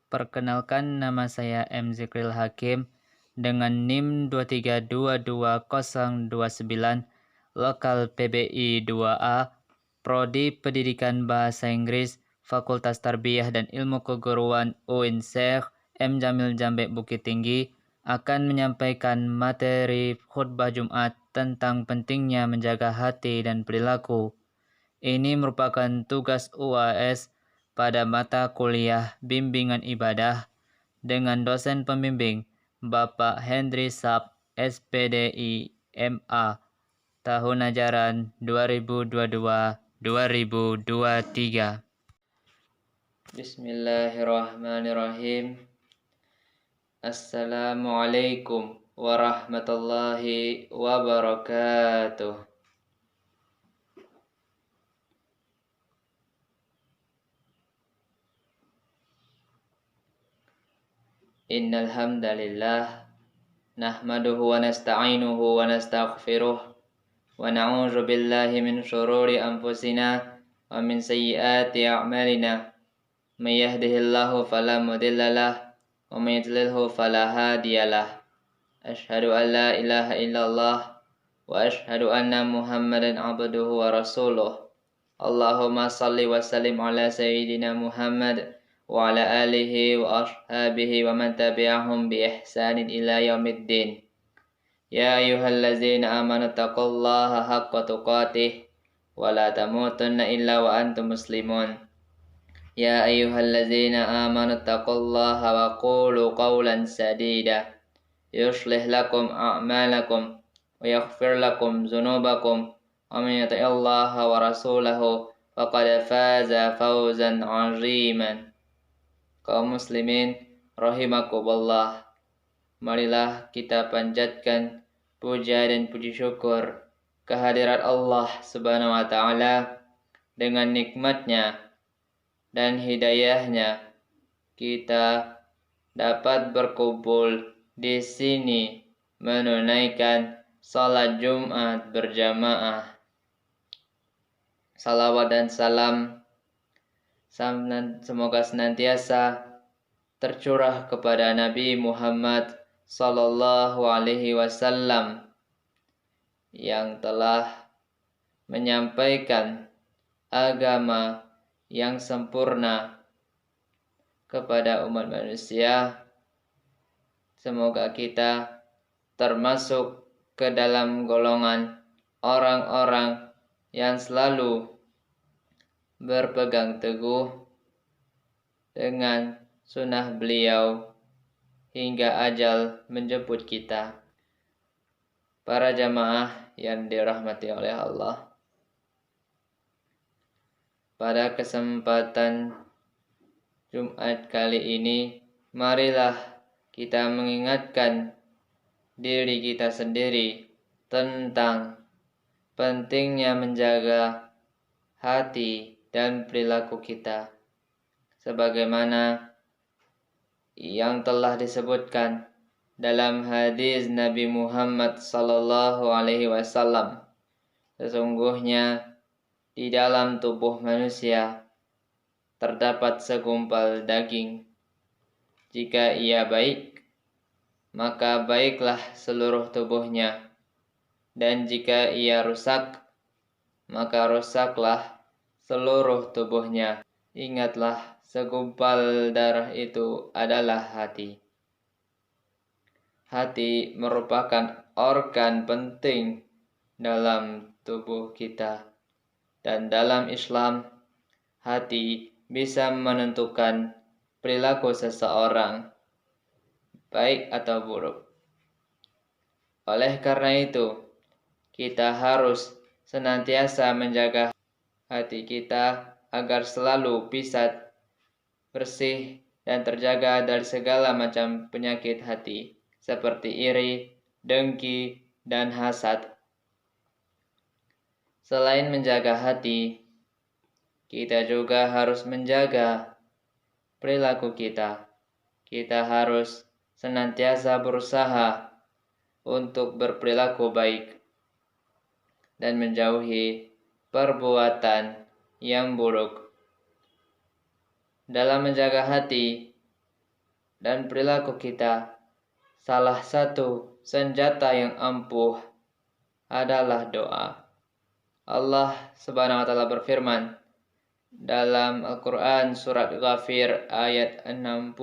Perkenalkan, nama saya M. Zikril Hakim dengan NIM 2322029, lokal PBI 2A, Prodi Pendidikan Bahasa Inggris, Fakultas Tarbiyah dan Ilmu Keguruan UIN Syekh M. Jamil Jambe Bukit Tinggi, akan menyampaikan materi khutbah Jumat tentang pentingnya menjaga hati dan perilaku. Ini merupakan tugas UAS pada mata kuliah Bimbingan Ibadah dengan dosen pembimbing Bapak Henry Sap, SPDI MA, tahun ajaran 2022-2023. Bismillahirrahmanirrahim. Assalamualaikum warahmatullahi wabarakatuh. Innal hamdalillah nahmaduhu wa nasta'inuhu wa nastaghfiruh wa na'udzu billahi min shururi anfusina wa min sayyiati a'malina. May yahdihillahu fala mudhillalah wa may yudlilhu fala hadiyalah. Asyhadu an la ilaha illallah wa asyhadu anna Muhammadan abduhu wa rasuluh. Allahumma salli wa sallim ala sayyidina Muhammad wa ala alihi wa ashabihi wa man tabi'ahum bi ihsanin ila yaumiddin. Ya ayyuhallazina amanu taqullaha haqqa tuqatih wa la tamutunna illa wa antum muslimun. Ya ayyuhallazina amanu taqullaha wa qulu qawlan sadida yuslih lakum a'malakum wa yaghfir lakum dhunubakum wa man yuti'illaha wa rasulahu faqad faza fawzan 'aziman. Kaum muslimin rahimakumullah, marilah kita panjatkan puja dan puji syukur kehadirat Allah Subhanahu wa taala. Dengan nikmatnya dan hidayahnya kita dapat berkumpul di sini menunaikan salat Jumat berjamaah. Salawat dan salam semoga senantiasa tercurah kepada Nabi Muhammad sallallahu alaihi wasallam yang telah menyampaikan agama yang sempurna kepada umat manusia. Semoga kita termasuk ke dalam golongan orang-orang yang selalu berpegang teguh dengan sunnah beliau hingga ajal menjemput kita. Para jamaah yang dirahmati oleh Allah, pada kesempatan Jumat kali ini, marilah kita mengingatkan diri kita sendiri tentang pentingnya menjaga hati dan perilaku kita, sebagaimana yang telah disebutkan dalam hadis Nabi Muhammad sallallahu alaihi wasallam. Sesungguhnya di dalam tubuh manusia terdapat segumpal daging. Jika ia baik, maka baiklah seluruh tubuhnya, dan jika ia rusak, maka rusaklah seluruh tubuhnya. Ingatlah, segumpal darah itu adalah hati. Hati merupakan organ penting dalam tubuh kita, dan dalam Islam, hati bisa menentukan perilaku seseorang, baik atau buruk. Oleh karena itu, kita harus senantiasa menjaga hati kita agar selalu bisa bersih dan terjaga dari segala macam penyakit hati seperti iri, dengki, dan hasad. Selain menjaga hati, kita juga harus menjaga perilaku kita. Kita harus senantiasa berusaha untuk berperilaku baik dan menjauhi perbuatan yang buruk. Dalam menjaga hati, dan perilaku kita, salah satu senjata yang ampuh adalah doa. Allah Subhanahu wa taala berfirman dalam Al-Qur'an surat Ghafir ayat 60.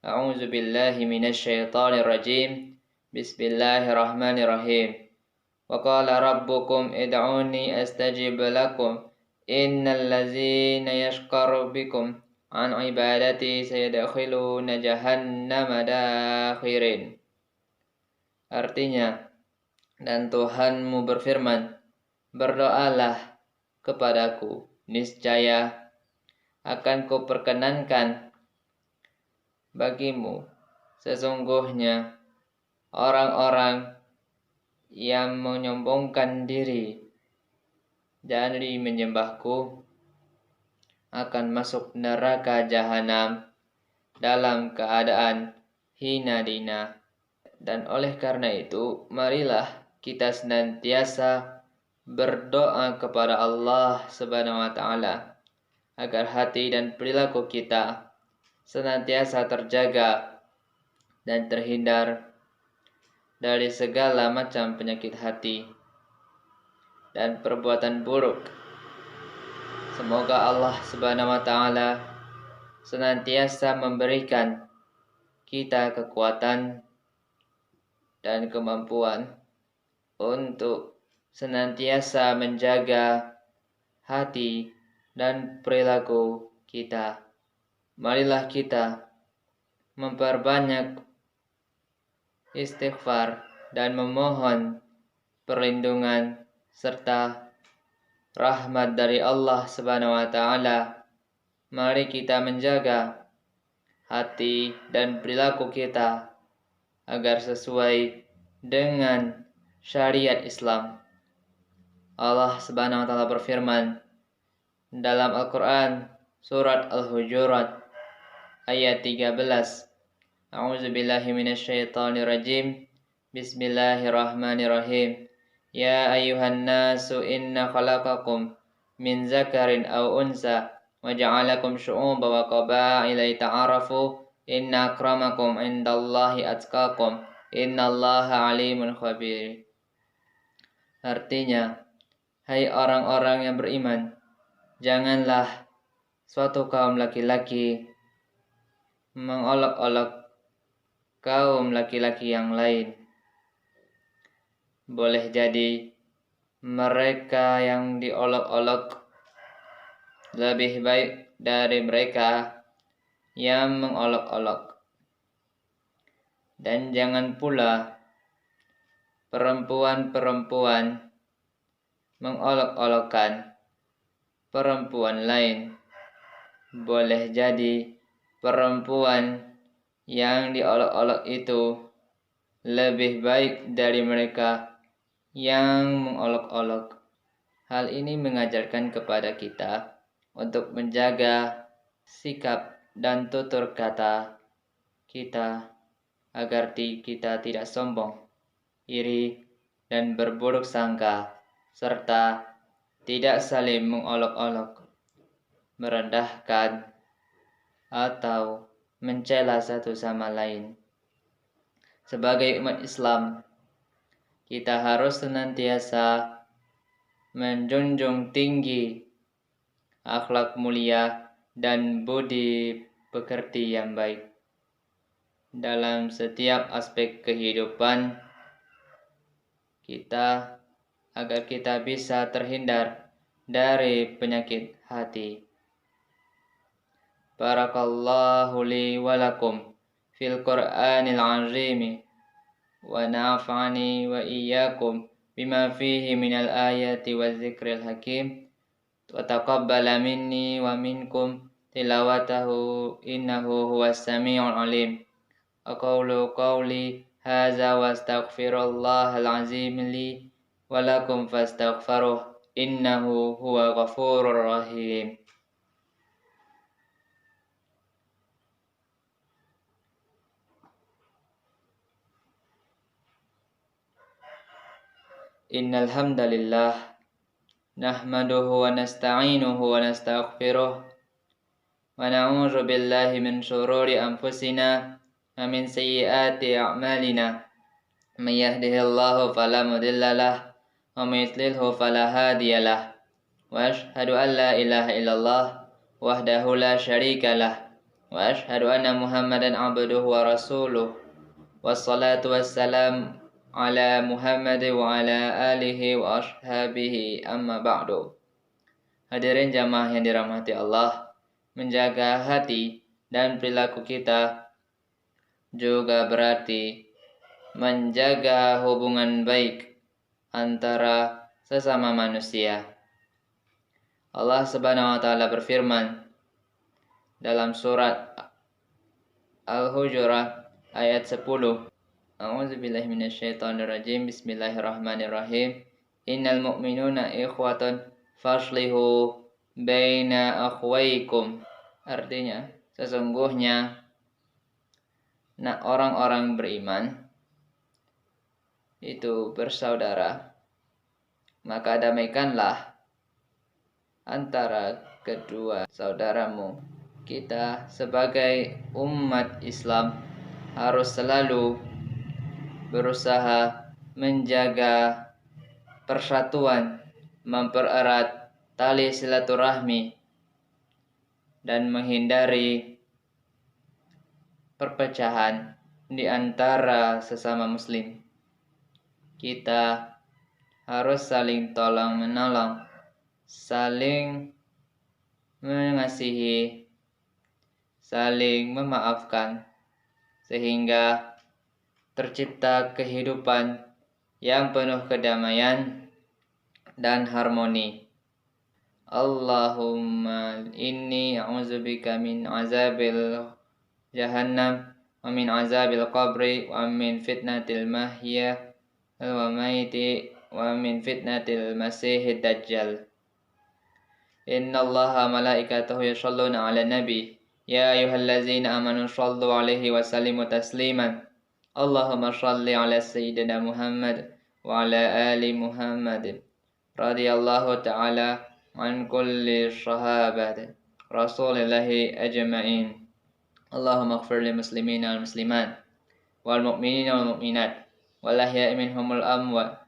A'udzu billahi minasyaitonir rajim. Bismillahirrahmanirrahim. Wa qala rabbukum id'uni astajib lakum. Innal ladzina yashqaru bikum an ibadati sayadkhuluna jahannama dakhirin. Artinya, dan Tuhanmu berfirman, berdoalah kepadaku, niscaya akan kuperkenankan bagimu sesungguhnya orang-orang yang menyombongkan diri dari menyembahku akan masuk neraka jahanam dalam keadaan hina dina. Dan oleh karena itu, marilah kita senantiasa berdoa kepada Allah Subhanahu wa taala agar hati dan perilaku kita senantiasa terjaga dan terhindar dari segala macam penyakit hati dan perbuatan buruk. Semoga Allah Subhanahu wa taala senantiasa memberikan kita kekuatan dan kemampuan untuk senantiasa menjaga hati dan perilaku kita. Marilah kita memperbanyak istighfar dan memohon perlindungan serta rahmat dari Allah Subhanahu wa taala. Mari kita menjaga hati dan perilaku kita agar sesuai dengan syariat Islam. Allah Subhanahu wa taala berfirman dalam Al-Qur'an surat Al-Hujurat ayat 13. A'udzu billahi minasyaitonir rajim. Bismillahirrahmanirrahim. Ya ayyuhan nasu inna khalaqakum min zakarin aw unsa wa ja'alakum syu'uban wa qaba'ila lita'arafu inna akramakum indallahi atqakum innallaha alimun khabir. Artinya, hai orang-orang yang beriman, janganlah suatu kaum laki-laki mengolok-olok kaum laki-laki yang lain. Boleh jadi mereka yang diolok-olok lebih baik dari mereka yang mengolok-olok. Dan jangan pula perempuan-perempuan mengolok-olokkan perempuan lain. Boleh jadi perempuan yang diolok-olok itu lebih baik dari mereka yang mengolok-olok. Hal ini mengajarkan kepada kita untuk menjaga sikap dan tutur kata kita agar kita tidak sombong, iri, dan berburuk sangka, serta tidak saling mengolok-olok, merendahkan, atau mencela satu sama lain. Sebagai umat Islam, kita harus senantiasa menjunjung tinggi akhlak mulia dan budi pekerti yang baik dalam setiap aspek kehidupan kita agar kita bisa terhindar dari penyakit hati. Barakallahu li wa lakum fil Qur'anil azim wa nafa'ani wa iyyakum bima fihi minal ayati wa dzikril hakim wa taqabbala minni wa minkum tilawatahu innahu huwas samiul alim. Aqulu qawli hadza wa astaghfirullahal azim li wa lakum fastaghfiruh innahu huwa ghafurur rahim. Innal hamdalillah nahmaduhu wa nasta'inuhu wa nastaghfiruh ونعوذ بالله من شرور أنفسنا ومن سيئات أعمالنا من يهده الله فلا مضل له ومن يضلله فلا هادي له وأشهد أن لا إله إلا الله وحده لا شريك له وأشهد أن محمدا عبده ورسوله والصلاة والسلام على محمد وعلى آله وأصحابه أما بعد. Hadirin jamaah yang dirahmati Allah, menjaga hati dan perilaku kita juga berarti menjaga hubungan baik antara sesama manusia. Allah Subhanahu wa taala berfirman dalam surat Al-Hujurat ayat 10. A'udzubillahi minasyaitonirrajim. Bismillahirrahmanirrahim. Innal mu'minuna ikhwatun faslihu baina akhwaikum. Artinya, sesungguhnya orang-orang beriman itu bersaudara, maka damaikanlah antara kedua saudaramu. Kita sebagai umat Islam harus selalu berusaha menjaga persatuan, mempererat tali silaturahmi, dan menghindari perpecahan di antara sesama muslim. Kita harus saling tolong-menolong, saling mengasihi, saling memaafkan, sehingga tercipta kehidupan yang penuh kedamaian dan harmoni. Allahumma inni a'udzubika min azabil jahannam wa min azabil qabri wa min fitnatil mahya wa maiti wa min fitnatil masihid dajjal. Innallaha malaikatahu yusholluna 'alan nabi ya ayyuhallazina amanu shallu 'alaihi wa sallimu tasliman. Allahumma shalli 'ala sayyidina Muhammad wa 'ala ali Muhammad. Radhiyallahu ta'ala an kulli sahabat Rasulillahi ajma'in. Allahumma ighfir lil muslimina wal muslimat wal mu'minina wal mu'minat wal ahya'i minhumul amwat.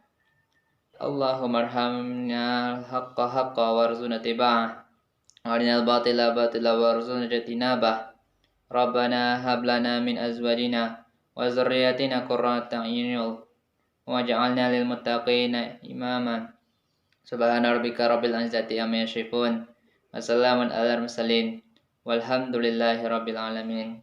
Allahumma arhamna haqqa haqqa warzuqna tiba'ah wa arinal batila batila warzuqna jatinabah. Rabbana hab lana min azwajina wa dzurriyyatina qurrata a'yun waj'alna lil muttaqina imama. Subhana rabbika rabbil izzati amma yasifun wa salamun alal mursalin walhamdulillahi rabbil alamin.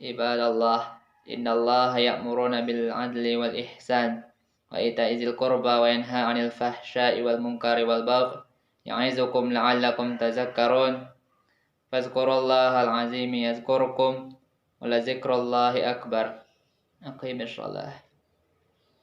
Ibadallah, innallaha ya'muruna bil adli wal ihsan wa ita'i dzil qurba wa yanha 'anil fahsya'i wal munkari wal baghi ya'izukum la'allakum tadhakkarun. Fadhkurullahal 'azim yazkurkum wa la dzikrullahi akbar. Aqimis shalah.